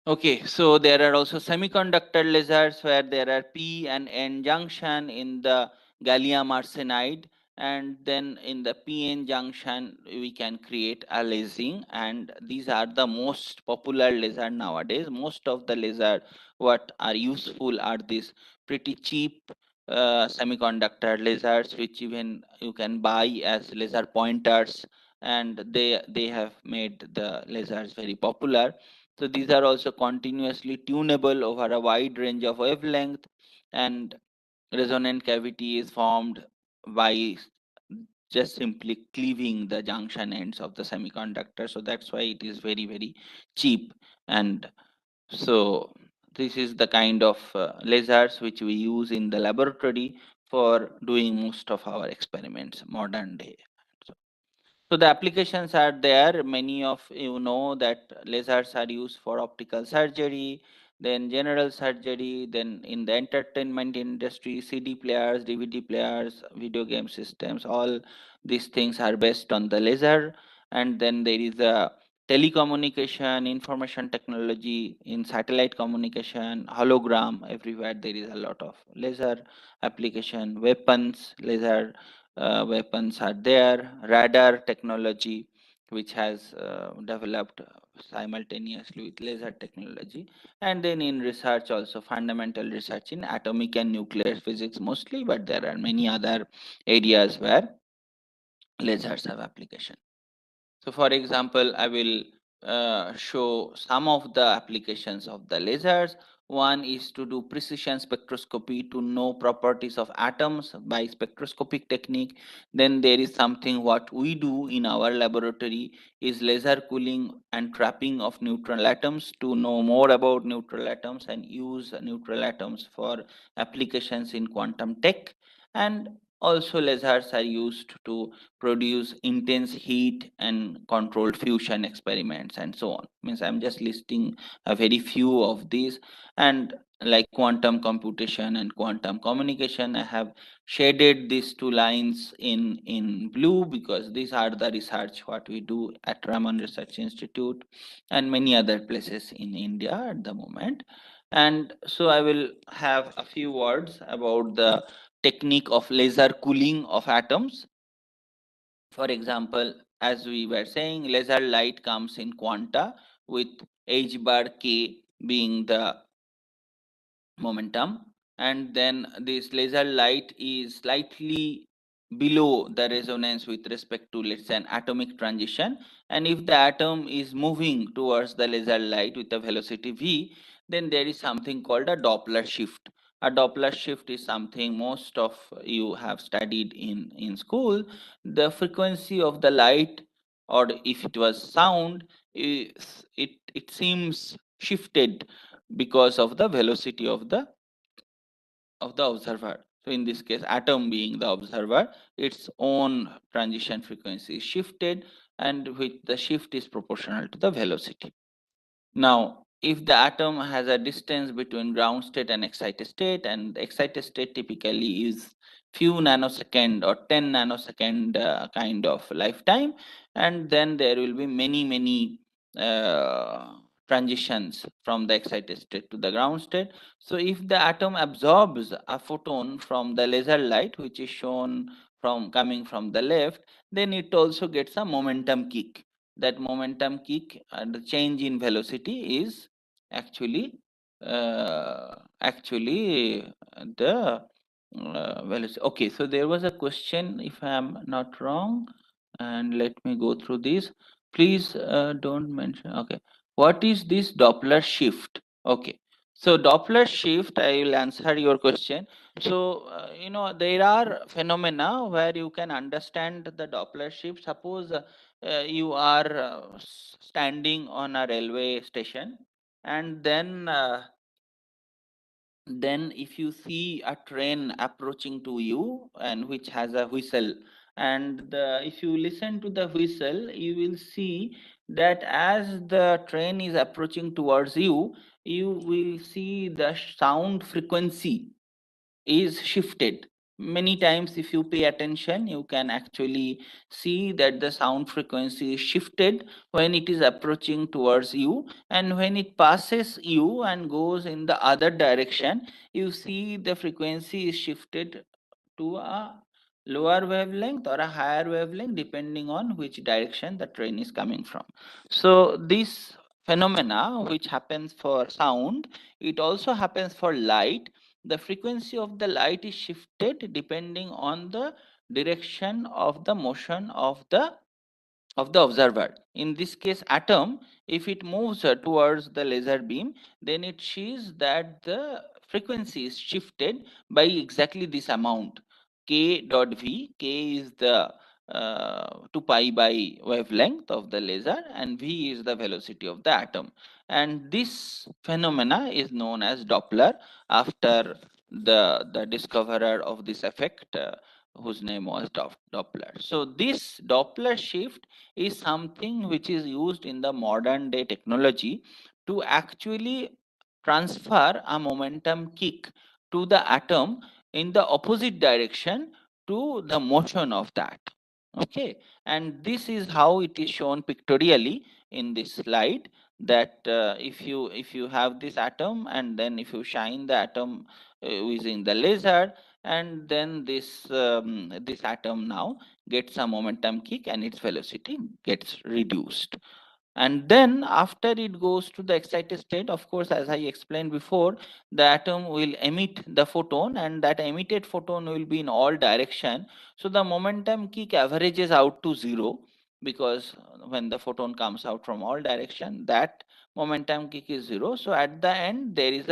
Speaker 2: Okay, so there are also semiconductor lasers where there are P and N junction in the gallium arsenide, and then in the PN junction we can create a lasing, and these are the most popular laser nowadays. Most of the laser what are useful are these pretty cheap semiconductor lasers which even you can buy as laser pointers, and they have made the lasers very popular. So these are also continuously tunable over a wide range of wavelength, and resonant cavity is formed by just simply cleaving the junction ends of the semiconductor. So that's why it is very cheap. And so this is the kind of lasers which we use in the laboratory for doing most of our experiments modern day. So the applications are there. Many of you know that lasers are used for optical surgery, then general surgery, then in the entertainment industry, CD players, DVD players, video game systems, all these things are based on the laser. And then there is a telecommunication, information technology, in satellite communication, hologram, everywhere there is a lot of laser application, weapons, laser weapons are there, radar technology, which has developed simultaneously with laser technology, and then in research also fundamental research in atomic and nuclear physics mostly, but there are many other areas where lasers have application. So for example, I will show some of the applications of the lasers. One is to do precision spectroscopy to know properties of atoms by spectroscopic technique. Then there is something what we do in our laboratory is laser cooling and trapping of neutral atoms to know more about neutral atoms and use neutral atoms for applications in quantum tech. And also lasers are used to produce intense heat and controlled fusion experiments and so on. Means I'm just listing a very few of these. And like quantum computation and quantum communication, I have shaded these two lines in blue because these are the research what we do at Raman Research Institute and many other places in India at the moment. And so I will have a few words about the technique of laser cooling of atoms. For example, as we were saying, laser light comes in quanta with h bar k being the momentum, and then this laser light is slightly below the resonance with respect to, let's say, an atomic transition. And if the atom is moving towards the laser light with a velocity v, then there is something called a Doppler shift. A Doppler shift is something most of you have studied in school. The frequency of the light, or if it was sound, it seems shifted because of the velocity of the observer. So in this case, atom being the observer, its own transition frequency is shifted, and which the shift is proportional to the velocity. Now, if the atom has a distance between ground state and excited state, and the excited state typically is few nanosecond or 10 nanosecond kind of lifetime, and then there will be many uh, transitions from the excited state to the ground state. So if the atom absorbs a photon from the laser light, which is shown from coming from the left, then it also gets a momentum kick. That momentum kick and the change in velocity is actually the velocity. Okay, so there was a question, if I am not wrong, and let me go through this. Please don't mention. Okay, what is this Doppler shift? Okay, so Doppler shift, I will answer your question. So there are phenomena where you can understand the Doppler shift. Suppose you are standing on a railway station, and then if you see a train approaching to you and which has a whistle, and if you listen to the whistle, you will see that as the train is approaching towards you, you will see the sound frequency is shifted. Many times if you pay attention, you can actually see that the sound frequency is shifted when it is approaching towards you, and when it passes you and goes in the other direction, you see the frequency is shifted to a lower wavelength or a higher wavelength depending on which direction the train is coming from. So this phenomena which happens for sound, it also happens for light. The frequency of the light is shifted depending on the direction of the motion of the observer. In this case, atom, if it moves towards the laser beam, then it sees that the frequency is shifted by exactly this amount. K dot V, K is the 2 pi by wavelength of the laser, and V is the velocity of the atom. And this phenomena is known as Doppler, after the discoverer of this effect, whose name was Doppler. So this Doppler shift is something which is used in the modern day technology to actually transfer a momentum kick to the atom in the opposite direction to the motion of that. Okay, and this is how it is shown pictorially in this slide, that if you have this atom, and then if you shine the atom using the laser, and then this atom now gets a momentum kick and its velocity gets reduced. And then after it goes to the excited state, of course, as I explained before, the atom will emit the photon, and that emitted photon will be in all direction. So the momentum kick averages out to zero, because when the photon comes out from all direction, that momentum kick is 0. So at the end there is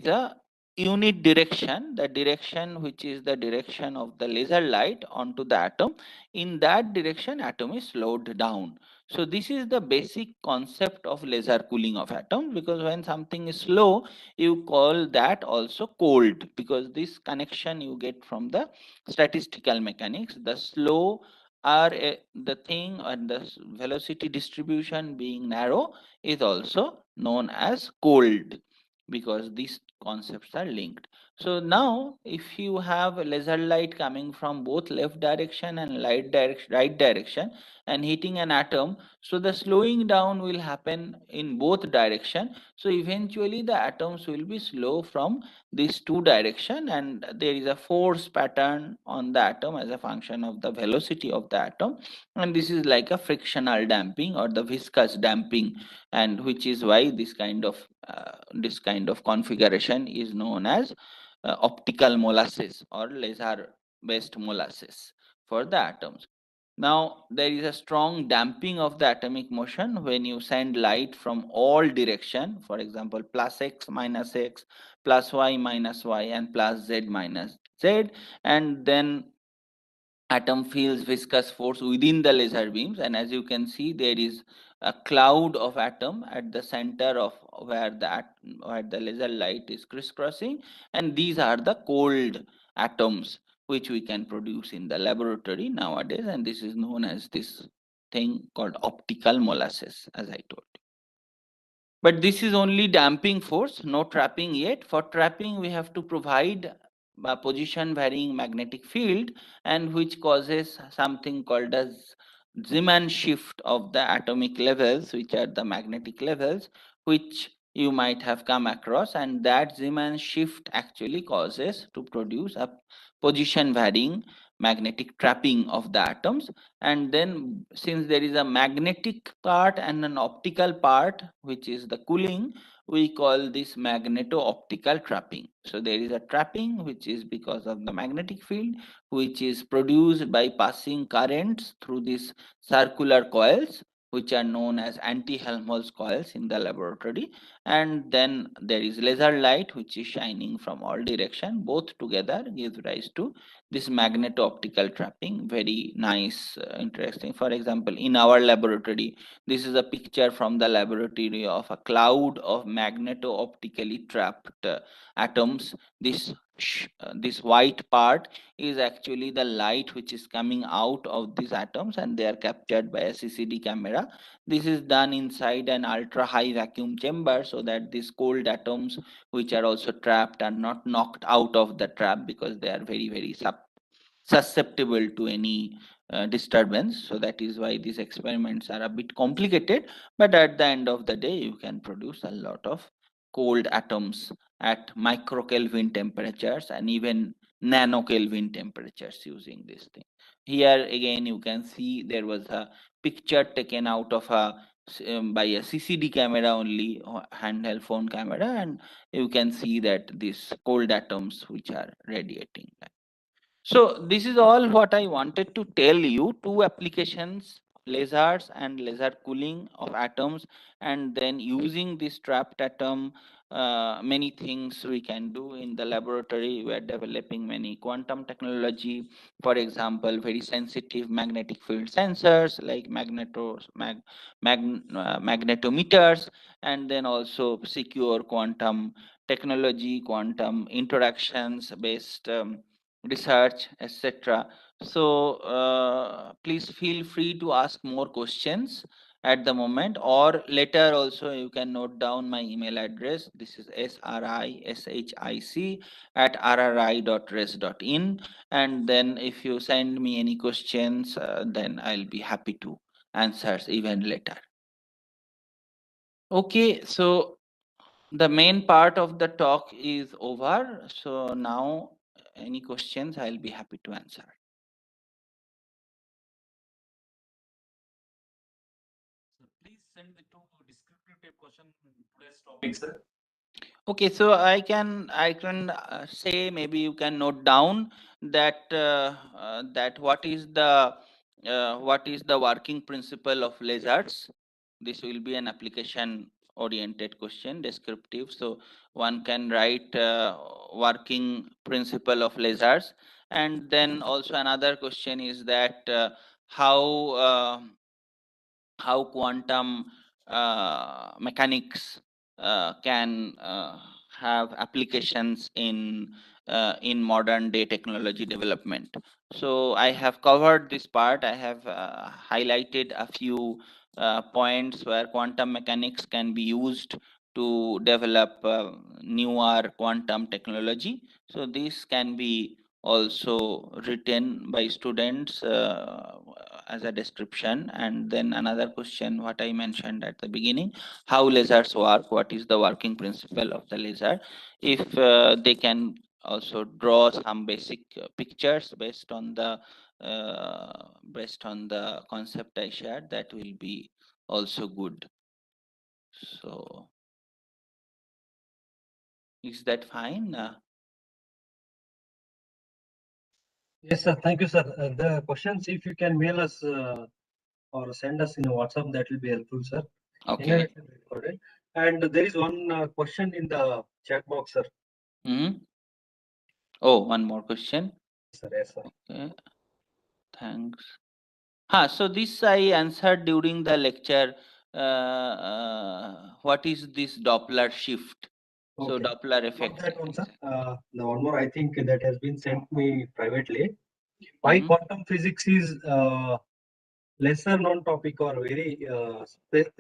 Speaker 2: a unit direction, the direction which is the direction of the laser light onto the atom. In that direction atom is slowed down. So this is the basic concept of laser cooling of atom, because when something is slow you call that also cold, because this connection you get from the statistical mechanics. The slow are the thing, and the velocity distribution being narrow is also known as cold, because these concepts are linked. So now if you have a laser light coming from both left direction and right direction and hitting an atom, so the slowing down will happen in both direction. So eventually the atoms will be slow from these two direction, and there is a force pattern on the atom as a function of the velocity of the atom, and this is like a frictional damping or the viscous damping, and which is why this kind of configuration is known as optical molasses or laser based molasses for the atoms. Now there is a strong damping of the atomic motion when you send light from all direction, for example plus x, plus y, and plus z minus z, and then atom feels viscous force within the laser beams, and as you can see there is a cloud of atom at the center of where the laser light is crisscrossing, and these are the cold atoms which we can produce in the laboratory nowadays, and this is known as this thing called optical molasses, as I told you. But this is only damping force, no trapping yet. For trapping we have to provide a position varying magnetic field, and which causes something called as Zeeman shift of the atomic levels, which are the magnetic levels, which you might have come across, and that Zeeman shift actually causes to produce a position varying magnetic trapping of the atoms. And then since there is a magnetic part and an optical part, which is the cooling, we call this magneto-optical trapping. So there is a trapping which is because of the magnetic field, which is produced by passing currents through these circular coils, which are known as anti-Helmholtz coils in the laboratory. And then there is laser light which is shining from all direction. Both together gives rise to this magneto-optical trapping. Very nice, interesting. For example, in our laboratory, this is a picture from the laboratory of a cloud of magneto-optically trapped atoms. This white part is actually the light which is coming out of these atoms, and they are captured by a CCD camera. This is done inside an ultra high vacuum chamber, so that these cold atoms which are also trapped are not knocked out of the trap, because they are very susceptible to any disturbance. So that is why these experiments are a bit complicated, but at the end of the day you can produce a lot of cold atoms at micro Kelvin temperatures and even nano Kelvin temperatures using this thing. Here again you can see there was a picture taken out of by a CCD camera only, handheld phone camera, and you can see that these cold atoms which are radiating. So this is all what I wanted to tell you. Two applications, lasers and laser cooling of atoms, and then using this trapped atom, many things we can do in the laboratory. We are developing many quantum technology. For example, very sensitive magnetic field sensors like magnetometers, and then also secure quantum technology, quantum interactions based research, etc. So please feel free to ask more questions at the moment, or later also you can note down my email address. This is srishik@rri.res.in, and then if you send me any questions, then I'll be happy to answer even later. Okay, so the main part of the talk is over. So now any questions I'll be happy to answer.
Speaker 4: Please send the two descriptive type question in today's topic, sir.
Speaker 2: Okay, so I can say, maybe you can note down that that what is the what is the working principle of lasers. This will be an application oriented question, descriptive. So one can write working principle of lasers. And then also another question is that how quantum mechanics can have applications in modern day technology development. So I have covered this part. I have highlighted a few points where quantum mechanics can be used to develop newer quantum technology. So this can be also written by students as a description. And then another question, what I mentioned at the beginning, how lasers work, what is the working principle of the laser. If they can also draw some basic pictures based on the concept I shared, that will be also good. So is that fine?
Speaker 1: Yes, sir. Thank you, sir. The questions, if you can mail us or send us in WhatsApp, that will be helpful, sir.
Speaker 2: Okay.
Speaker 1: Anyway, it will be recorded. And there is one question in the chat box, sir.
Speaker 2: Oh, one more question.
Speaker 1: Sir, yes, sir.
Speaker 2: Okay. Thanks. So this I answered during the lecture. What is this Doppler shift? So
Speaker 1: Okay.
Speaker 2: Doppler
Speaker 1: Not
Speaker 2: effect.
Speaker 1: that one, sir. The one more, I think that has been sent me privately. Why quantum physics is lesser known topic or very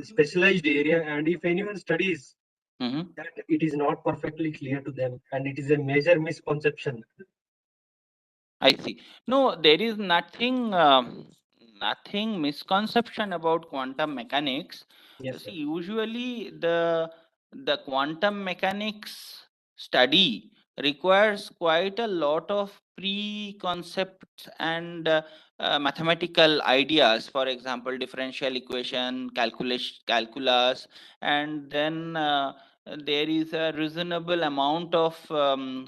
Speaker 1: specialized area, and if anyone studies that, it is not perfectly clear to them, and it is a major misconception.
Speaker 2: I see. No, there is nothing misconception about quantum mechanics.
Speaker 1: Yes, sir.
Speaker 2: See, usually the quantum mechanics study requires quite a lot of pre-concepts and mathematical ideas. For example, differential equation, calculus, and then there is a reasonable amount of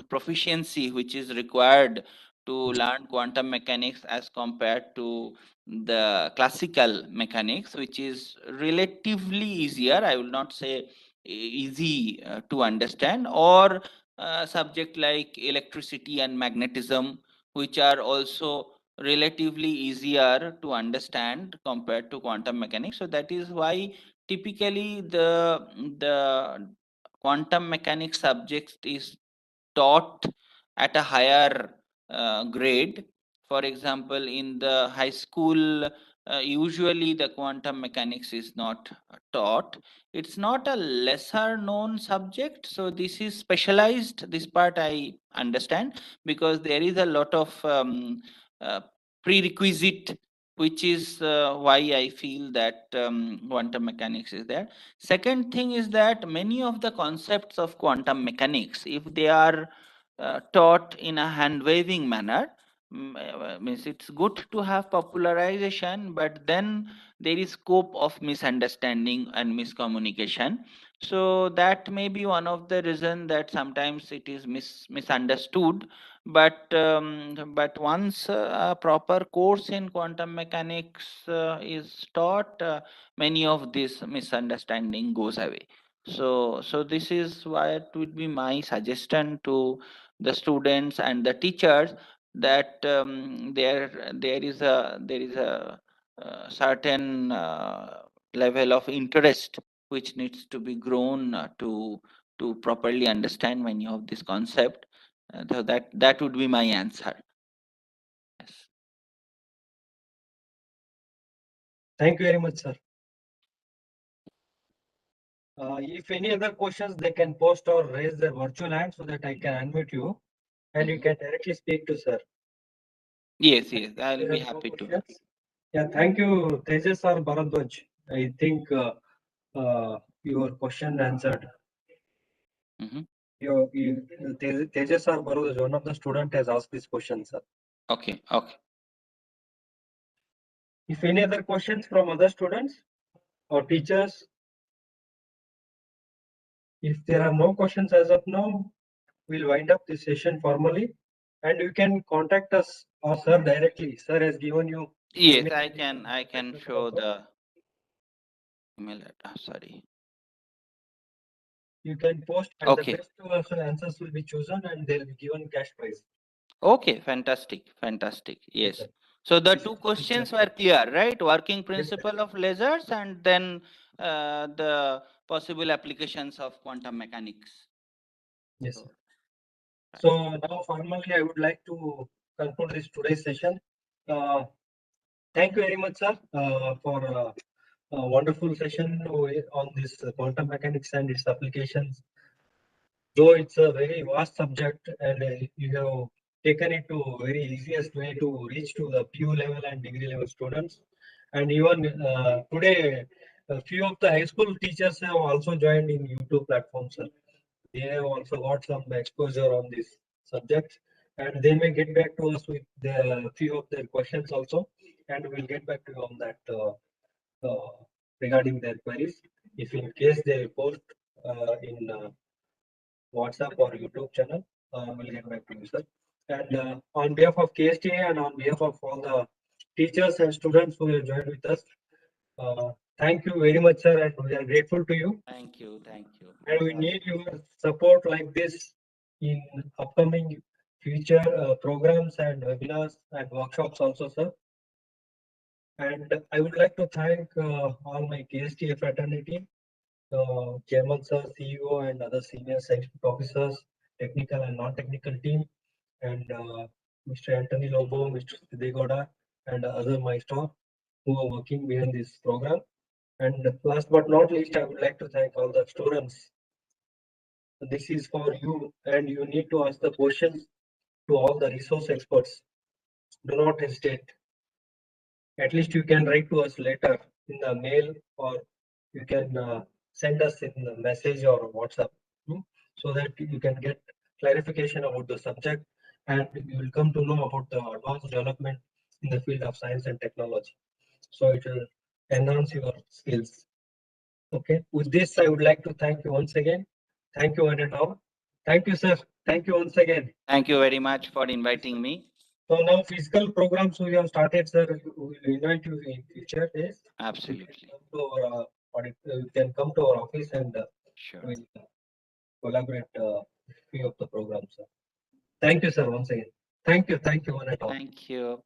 Speaker 2: proficiency which is required to learn quantum mechanics as compared to the classical mechanics, which is relatively easier. I will not say easy to understand, or subject like electricity and magnetism, which are also relatively easier to understand compared to quantum mechanics. So that is why typically the quantum mechanics subject is taught at a higher grade. For example, in the high school, usually the quantum mechanics is not taught. It's not a lesser known subject. So this is specialized. This part I understand, because there is a lot of prerequisite, which is why I feel that quantum mechanics is there. Second thing is that many of the concepts of quantum mechanics, if they are taught in a hand waving manner, means it's good to have popularization, but then there is scope of misunderstanding and miscommunication. So that may be one of the reason that sometimes it is misunderstood. But once a proper course in quantum mechanics is taught, many of this misunderstanding goes away. So this is why it would be my suggestion to the students and the teachers, that there is a certain level of interest which needs to be grown to properly understand many of this concept. So that would be my answer. Yes.
Speaker 1: Thank you very much, sir. If any other questions, they can post or raise their virtual hand so that I can unmute you and you can directly speak to sir.
Speaker 2: Yes, I'll
Speaker 1: There
Speaker 2: be
Speaker 1: are no
Speaker 2: happy to.
Speaker 1: questions. Yeah, thank you, Tejas or Bharadwaj. I think your question answered. Tejas or Bharadwaj, one of the student has asked this question, sir.
Speaker 2: Okay.
Speaker 1: If any other questions from other students or teachers, if there are no questions as of now, we'll wind up this session formally. And you can contact us or sir directly. Sir has given you.
Speaker 2: Yes,
Speaker 1: email
Speaker 2: I
Speaker 1: ID
Speaker 2: can
Speaker 1: also.
Speaker 2: show the email. Sorry.
Speaker 1: You can post, and
Speaker 2: Okay.
Speaker 1: the best answers will be chosen, and they'll be given cash prize.
Speaker 2: Okay, fantastic, fantastic. Yes.
Speaker 1: sir.
Speaker 2: So the
Speaker 1: This
Speaker 2: two
Speaker 1: is the
Speaker 2: questions
Speaker 1: picture.
Speaker 2: were clear, right? Working
Speaker 1: Yes, sir.
Speaker 2: principle of lasers and then the possible applications of quantum mechanics.
Speaker 1: Yes.
Speaker 2: So,
Speaker 1: So now formally, I would like to conclude this today's session. Thank you very much, sir, for a wonderful session on this quantum mechanics and its applications. Though it's a very vast subject, and you have taken it to very easiest way to reach to the PU level and degree level students. And even today, a few of the high school teachers have also joined in YouTube platforms, sir. They have also got some exposure on this subject, and they may get back to us with the few of their questions also, and we'll get back to you on that regarding their queries. If in case they post in WhatsApp or YouTube channel, we'll get back to you, sir. And on behalf of KSTA and on behalf of all the teachers and students who have joined with us, thank you very much, sir, and we are grateful to you.
Speaker 2: thank you, thank you.
Speaker 1: And we need your support like this in upcoming future programs and webinars and workshops also, sir. And I would like to thank all my KSTA fraternity, Chairman sir, CEO, and other senior scientific officers, technical and non-technical team, and Mr. Anthony Lobo, Mr. Siddhegoda, and other my staff who are working behind this program. And last but not least, I would like to thank all the students. This is for you, and you need to ask the questions to all the resource experts. Do not hesitate. At least you can write to us later in the mail, or you can send us in the message or WhatsApp, so that you can get clarification about the subject, and you will come to know about the advanced development in the field of science and technology. So it will enhance your skills. Okay. With this, I would like to thank you once again. Thank you, one and all. Thank you, sir. Thank you once again.
Speaker 2: Thank you very much for inviting me.
Speaker 1: So now physical programs we have started, sir. We will invite you in future days.
Speaker 2: Absolutely.
Speaker 1: You can come to our office, and
Speaker 2: Sure.
Speaker 1: we'll collaborate few of the programs, sir. Thank you, sir, once again. Thank you, one and all.
Speaker 2: Thank you.